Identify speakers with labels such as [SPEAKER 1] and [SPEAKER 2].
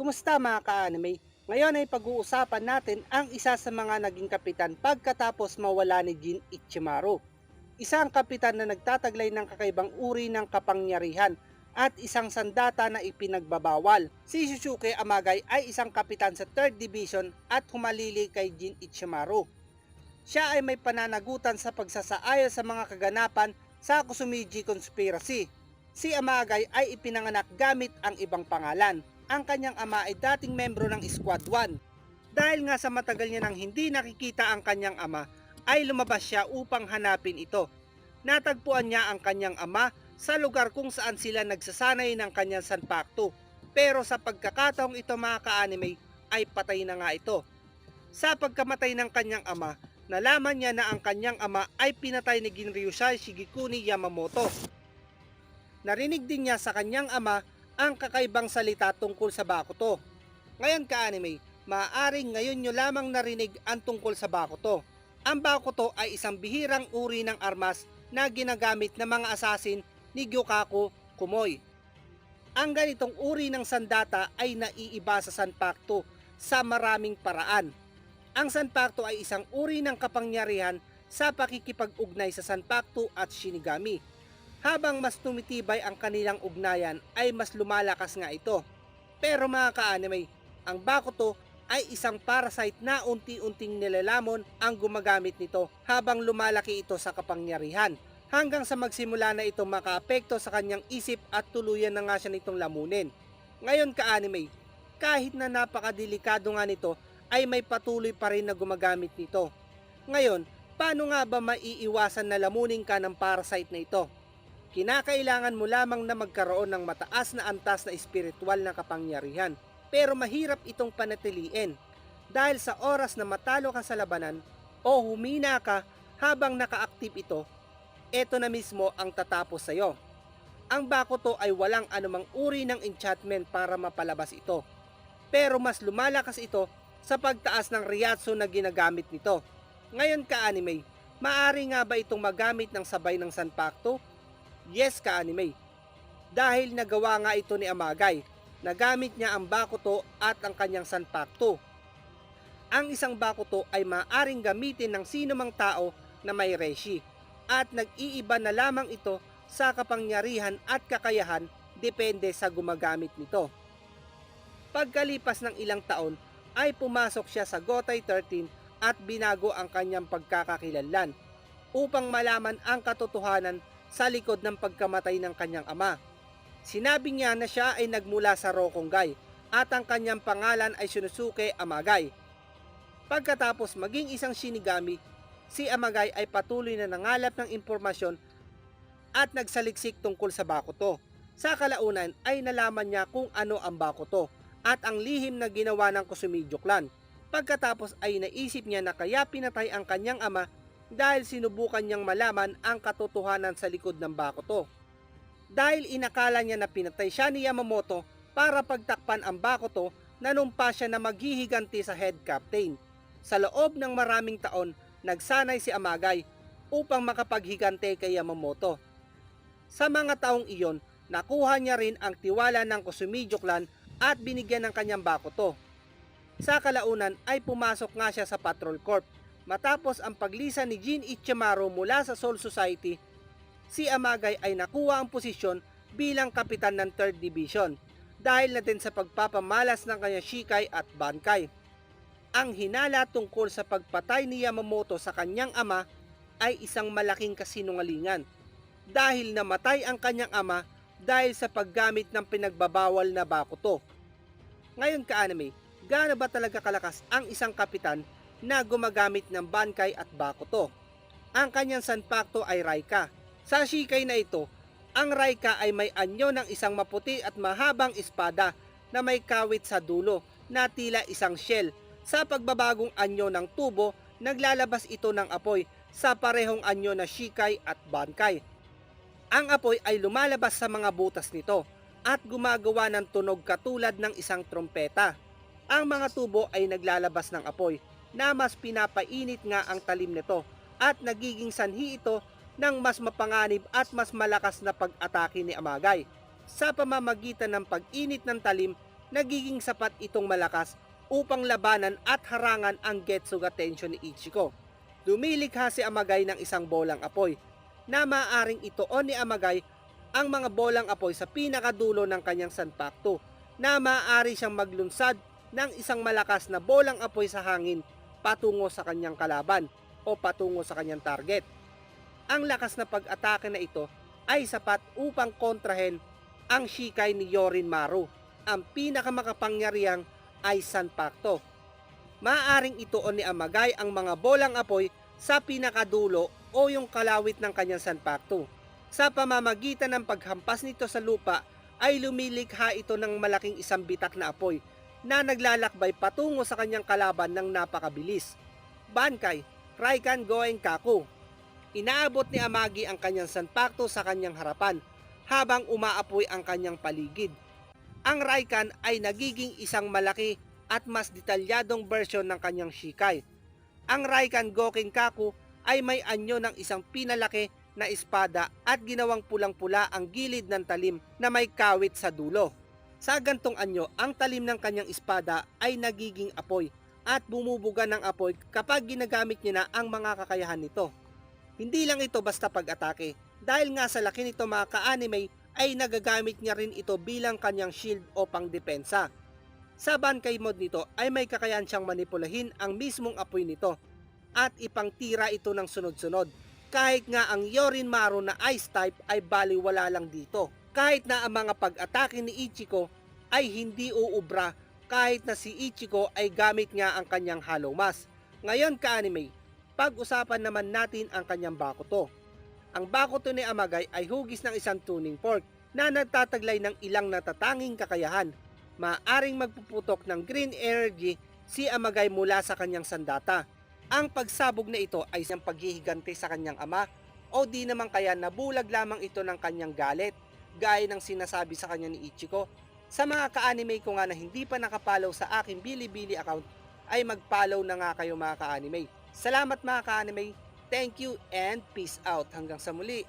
[SPEAKER 1] Kumusta mga ka-anime? Ngayon ay pag-uusapan natin ang isa sa mga naging kapitan pagkatapos mawala ni Jin Ichimaru. Isang kapitan na nagtataglay ng kakaibang uri ng kapangyarihan at isang sandata na ipinagbabawal. Si Shusuke Amagay ay isang kapitan sa 3rd Division at humalili kay Jin Ichimaru. Siya ay may pananagutan sa pagsasaayos sa mga kaganapan sa Kusumiji Conspiracy. Si Amagay ay ipinanganak gamit ang ibang pangalan. Ang kanyang ama ay dating membro ng Squad 1. Dahil nga sa matagal niya nang hindi nakikita ang kanyang ama, ay lumabas siya upang hanapin ito. Natagpuan niya ang kanyang ama sa lugar kung saan sila nagsasanay ng kanyang sanpakto. Pero sa pagkakataong ito mga ka-anime, ay patay na nga ito. Sa pagkamatay ng kanyang ama, nalaman niya na ang kanyang ama ay pinatay ni Ginryusai Shigekuni Yamamoto. Narinig din niya sa kanyang ama ang kakaibang salita tungkol sa Bakuto. Ngayon ka-anime, maaaring ngayon nyo lamang narinig ang tungkol sa Bakuto. Ang Bakuto ay isang bihirang uri ng armas na ginagamit ng mga asasin ni Gyokako Kumoy. Ang ganitong uri ng sandata ay naiiba sa sanpakto sa maraming paraan. Ang sanpakto ay isang uri ng kapangyarihan sa pakikipag-ugnay sa sanpakto at shinigami. Habang mas tumitibay ang kanilang ugnayan ay mas lumalakas nga ito. Pero mga ka-anime, ang Bakuto ay isang parasite na unti-unting nilalamon ang gumagamit nito habang lumalaki ito sa kapangyarihan. Hanggang sa magsimula na ito makaapekto sa kanyang isip at tuluyan na nga siya nitong lamunin. Ngayon ka-anime, kahit na napakadelikado nga nito ay may patuloy pa rin na gumagamit nito. Ngayon, paano nga ba maiiwasan na lamunin ka ng parasite na ito? Kinakailangan mo lamang na magkaroon ng mataas na antas na espiritual na kapangyarihan. Pero mahirap itong panatiliin dahil sa oras na matalo ka sa labanan o humina ka habang naka-active ito, eto na mismo ang tatapos sa iyo. Ang Bakuto ay walang anumang uri ng enchantment para mapalabas ito. Pero mas lumalakas ito sa pagtaas ng Ryatsu na ginagamit nito. Ngayon ka-anime, maaari nga ba itong magamit ng sabay ng sanpakto? Yes ka-anime. Dahil nagawa nga ito ni Amagay, nagamit niya ang Bakuto at ang kanyang sanpakto. Ang isang Bakuto ay maaaring gamitin ng sino mang tao na may Reishi at nag-iiba na lamang ito sa kapangyarihan at kakayahan depende sa gumagamit nito. Pagkalipas ng ilang taon ay pumasok siya sa Gotei 13 at binago ang kanyang pagkakakilanlan upang malaman ang katotohanan sa likod ng pagkamatay ng kanyang ama. Sinabi niya na siya ay nagmula sa Rokongai at ang kanyang pangalan ay Shunsuke Amagay. Pagkatapos maging isang shinigami, si Amagay ay patuloy na nangalap ng impormasyon at nagsaliksik tungkol sa Bakuto. Sa kalaunan ay nalaman niya kung ano ang Bakuto at ang lihim na ginawa ng Kusumidjo clan. Pagkatapos ay naisip niya na kaya pinatay ang kanyang ama dahil sinubukan niyang malaman ang katotohanan sa likod ng Bakuto. Dahil inakala niya na pinatay siya ni Yamamoto para pagtakpan ang Bakuto, nanumpa siya na maghihiganti sa head captain. Sa loob ng maraming taon, nagsanay si Amagay upang makapaghigante kay Yamamoto. Sa mga taong iyon, nakuha niya rin ang tiwala ng Kusumidjo clan at binigyan ng kanyang Bakuto. Sa kalaunan ay pumasok nga siya sa Patrol Corp. Matapos ang paglisan ni Jin Ichimaru mula sa Soul Society, si Amagay ay nakuha ang posisyon bilang kapitan ng 3rd Division dahil na din sa pagpapamalas ng kanyang Shikai at Bankai. Ang hinala tungkol sa pagpatay ni Yamamoto sa kanyang ama ay isang malaking kasinungalingan dahil namatay ang kanyang ama dahil sa paggamit ng pinagbabawal na Bakuto. Ngayon ka-anime, gaano ba talaga kalakas ang isang kapitan na gumagamit ng Bankai at Bakuto? Ang kanyang sanpakto ay Raika. Sa Shikai na ito, ang Raika ay may anyo ng isang maputi at mahabang espada na may kawit sa dulo na tila isang shell. Sa pagbabagong anyo ng tubo, naglalabas ito ng apoy sa parehong anyo na Shikai at Bankai. Ang apoy ay lumalabas sa mga butas nito at gumagawa ng tunog katulad ng isang trompeta. Ang mga tubo ay naglalabas ng apoy na mas pinapainit nga ang talim nito at nagiging sanhi ito ng mas mapanganib at mas malakas na pag-atake ni Amagay. Sa pamamagitan ng pag-init ng talim, nagiging sapat itong malakas upang labanan at harangan ang Getsuga Tensho ni Ichiko. Lumilikha si Amagay ng isang bolang apoy na maaaring ituon ni Amagay ang mga bolang apoy sa pinakadulo ng kanyang Sanpakto na maaari siyang maglunsad ng isang malakas na bolang apoy sa hangin patungo sa kanyang kalaban o patungo sa kanyang target. Ang lakas na pag-atake na ito ay sapat upang kontrahen ang Shikai ni Yorinmaru, ang pinakamakapangyarihang ay Sanpakto. Maaaring ituon ni Amagay ang mga bolang apoy sa pinakadulo o yung kalawit ng kanyang Sanpakto. Sa pamamagitan ng paghampas nito sa lupa ay lumilikha ito ng malaking isang bitak na apoy na naglalakbay patungo sa kanyang kalaban ng napakabilis. Bankai, Raikan Goen Kaku. Inaabot ni Amagi ang kanyang Sanpakto sa kanyang harapan habang umaapoy ang kanyang paligid. Ang Raikan ay nagiging isang malaki at mas detalyadong version ng kanyang Shikai. Ang Raikan Goken Kaku ay may anyo ng isang pinalaki na espada at ginawang pulang-pula ang gilid ng talim na may kawit sa dulo. Sa gantong anyo, ang talim ng kanyang espada ay nagiging apoy at bumubuga ng apoy kapag ginagamit niya na ang mga kakayahan nito. Hindi lang ito basta pag-atake, dahil nga sa laki nito mga ka-anime ay nagagamit niya rin ito bilang kanyang shield o pangdepensa. Sa Bankai mode nito ay may kakayahan siyang manipulahin ang mismong apoy nito at ipangtira ito ng sunod-sunod. Kahit nga ang Yorinmaru na ice type ay baliwala lang dito. Kahit na ang mga pag-atake ni Ichiko ay hindi uubra kahit na si Ichiko ay gamit nga ang kanyang Hollow Mask. Ngayon ka-anime, pag-usapan naman natin ang kanyang Bakuto. Ang Bakuto ni Amagay ay hugis ng isang tuning fork na nagtataglay ng ilang natatanging kakayahan. Maaring magpuputok ng green energy si Amagay mula sa kanyang sandata. Ang pagsabog na ito ay siyang paghihigante sa kanyang ama o di naman kaya nabulag lamang ito ng kanyang galit gaya ng sinasabi sa kanya ni Ichiko. Sa mga ka-anime ko nga na hindi pa nakapollow sa aking Bilibili account ay mag-follow na nga kayo mga ka-anime. Salamat mga ka-anime, thank you and peace out. Hanggang sa muli.